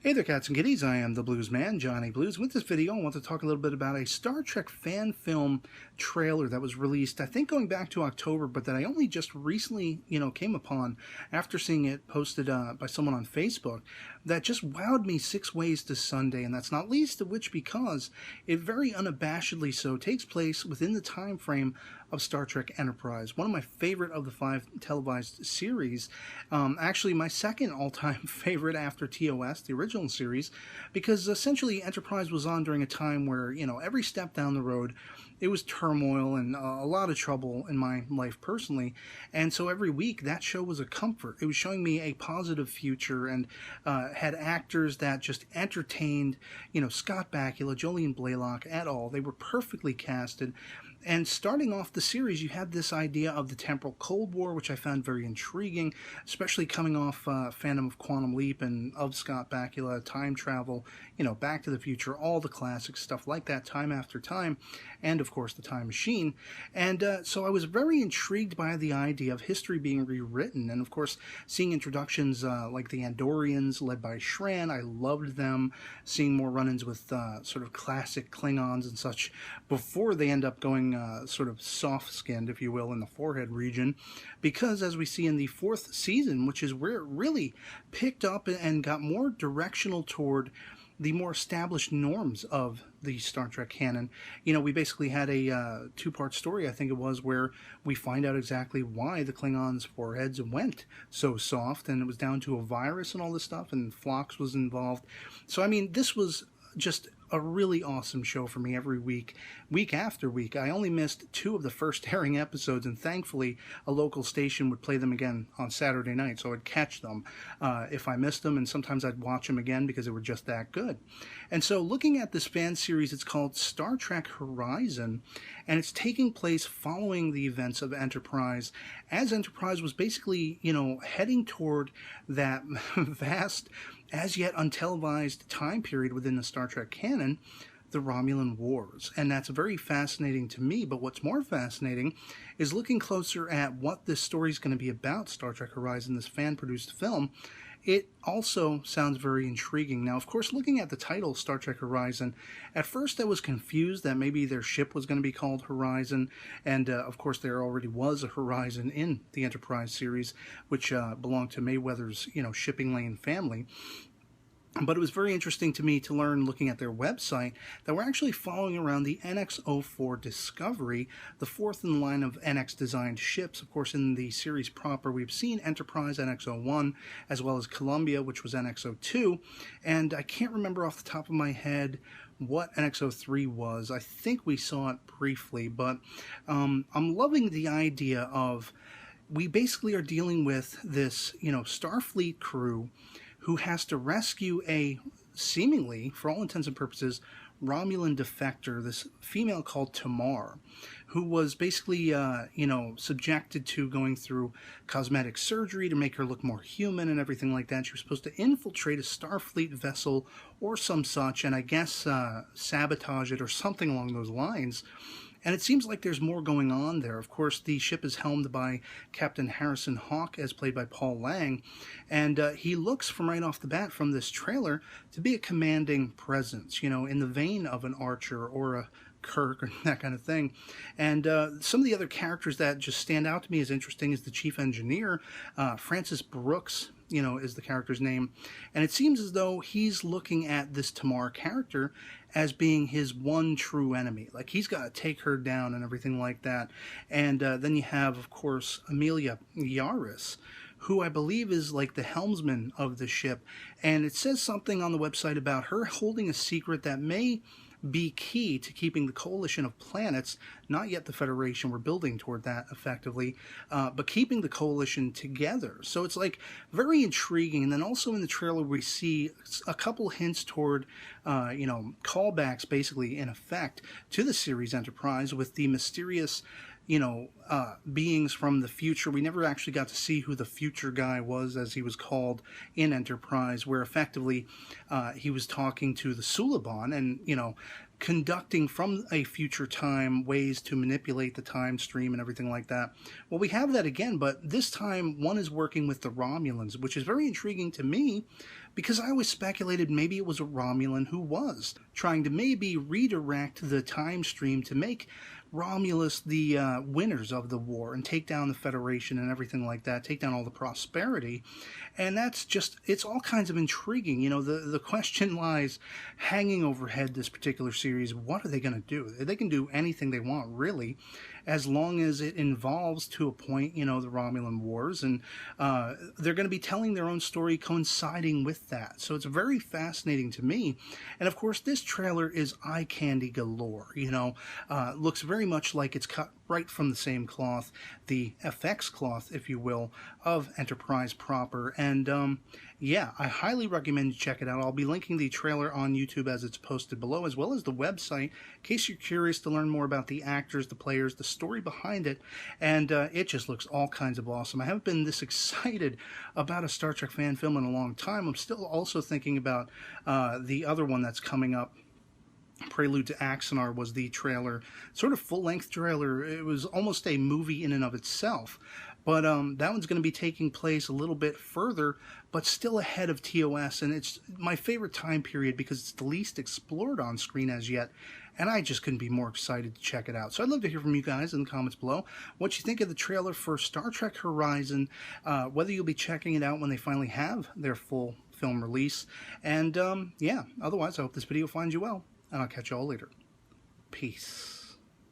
Hey there, cats and kitties. I am the Blues Man, Johnny Blues. With this video, I want to talk a little bit about a Star Trek fan film trailer that was released, I think going back to October, but that I only just recently, came upon after seeing it posted by someone on Facebook that just wowed me 6 ways to Sunday, and that's not least of which because it very unabashedly so takes place within the time frame of Star Trek Enterprise, one of my favorite of the 5 televised series. Actually, my second all-time favorite after TOS, the original series, because essentially Enterprise was on during a time where, every step down the road, it was turmoil and a lot of trouble in my life personally. And so every week, that show was a comfort. It was showing me a positive future and had actors that just entertained, Scott Bakula, Jolene Blalock, et al. They were perfectly casted. And starting off the series, you had this idea of the temporal Cold War, which I found very intriguing, especially coming off Phantom of Quantum Leap and of Scott Bakula, time travel, Back to the Future, all the classic stuff like that, time after time, and of course the Time Machine. And so I was very intrigued by the idea of history being rewritten, and of course seeing introductions like the Andorians led by Shran. I loved them. Seeing more run-ins with sort of classic Klingons and such before they end up going sort of soft-skinned, if you will, in the forehead region, because as we see in the 4th season, which is where it really picked up and got more directional toward the more established norms of the Star Trek canon. We basically had a 2-part story, I think it was, where we find out exactly why the Klingons' foreheads went so soft, and it was down to a virus and all this stuff, and Phlox was involved. So, I mean, this was just a really awesome show for me every week, week after week. I only missed 2 of the first airing episodes, and thankfully a local station would play them again on Saturday night, so I'd catch them if I missed them, and sometimes I'd watch them again because they were just that good. And so looking at this fan series, it's called Star Trek Horizon, and it's taking place following the events of Enterprise, as Enterprise was basically, heading toward that vast, as yet untelevised time period within the Star Trek canon, the Romulan Wars. And that's very fascinating to me, but what's more fascinating is looking closer at what this story is going to be about, Star Trek Horizon, this fan-produced film. It also sounds very intriguing. Now, of course, looking at the title, Star Trek Horizon, at first I was confused that maybe their ship was going to be called Horizon, and of course there already was a Horizon in the Enterprise series, which belonged to Mayweather's, shipping lane family. But it was very interesting to me to learn, looking at their website, that we're actually following around the NX-04 Discovery, the 4th in the line of NX-designed ships. Of course, in the series proper, we've seen Enterprise NX-01, as well as Columbia, which was NX-02, and I can't remember off the top of my head what NX-03 was. I think we saw it briefly, but I'm loving the idea of, we basically are dealing with this, Starfleet crew who has to rescue a seemingly, for all intents and purposes, Romulan defector, this female called Tamar, who was basically, subjected to going through cosmetic surgery to make her look more human and everything like that. She was supposed to infiltrate a Starfleet vessel or some such, and I guess sabotage it or something along those lines. And it seems like there's more going on there. Of course, the ship is helmed by Captain Harrison Hawk, as played by Paul Lang, and he looks, from right off the bat from this trailer, to be a commanding presence, in the vein of an Archer or a Kirk or that kind of thing. And some of the other characters that just stand out to me as interesting is the chief engineer, Francis Brooks, is the character's name. And it seems as though he's looking at this Tamar character as being his one true enemy. Like, he's got to take her down and everything like that. And then you have, of course, Amelia Yaris, who I believe is like the helmsman of the ship. And it says something on the website about her holding a secret that may be key to keeping the coalition of planets, not yet the Federation, we're building toward that effectively, but keeping the coalition together. So it's like very intriguing. And then also in the trailer we see a couple hints toward, callbacks basically in effect to the series Enterprise with the mysterious beings from the future. We never actually got to see who the future guy was, as he was called in Enterprise, where effectively he was talking to the Suliban and, conducting from a future time ways to manipulate the time stream and everything like that. Well, we have that again, but this time one is working with the Romulans, which is very intriguing to me because I always speculated maybe it was a Romulan who was trying to maybe redirect the time stream to make Romulus the winners of the war and take down the Federation and everything like that, take down all the prosperity. And that's just, it's all kinds of intriguing. You know, the question lies hanging overhead this particular series. What are they going to do? They can do anything they want, really, as long as it involves, to a point, you know, the Romulan Wars. And they're going to be telling their own story coinciding with that. So it's very fascinating to me. And of course, this trailer is eye candy galore. You know, looks very much like it's cut right from the same cloth, the FX cloth, if you will, of Enterprise proper. And yeah, I highly recommend you check it out. I'll be linking the trailer on YouTube as it's posted below, as well as the website, in case you're curious to learn more about the actors, the players, the story behind it. And it just looks all kinds of awesome. I haven't been this excited about a Star Trek fan film in a long time. I'm still also thinking about the other one that's coming up. Prelude to Axanar was the trailer, sort of full-length trailer. It was almost a movie in and of itself. But that one's going to be taking place a little bit further, but still ahead of TOS. And it's my favorite time period because it's the least explored on screen as yet. And I just couldn't be more excited to check it out. So I'd love to hear from you guys in the comments below what you think of the trailer for Star Trek Horizon, whether you'll be checking it out when they finally have their full film release. And yeah, otherwise, I hope this video finds you well. And I'll catch you all later. Peace.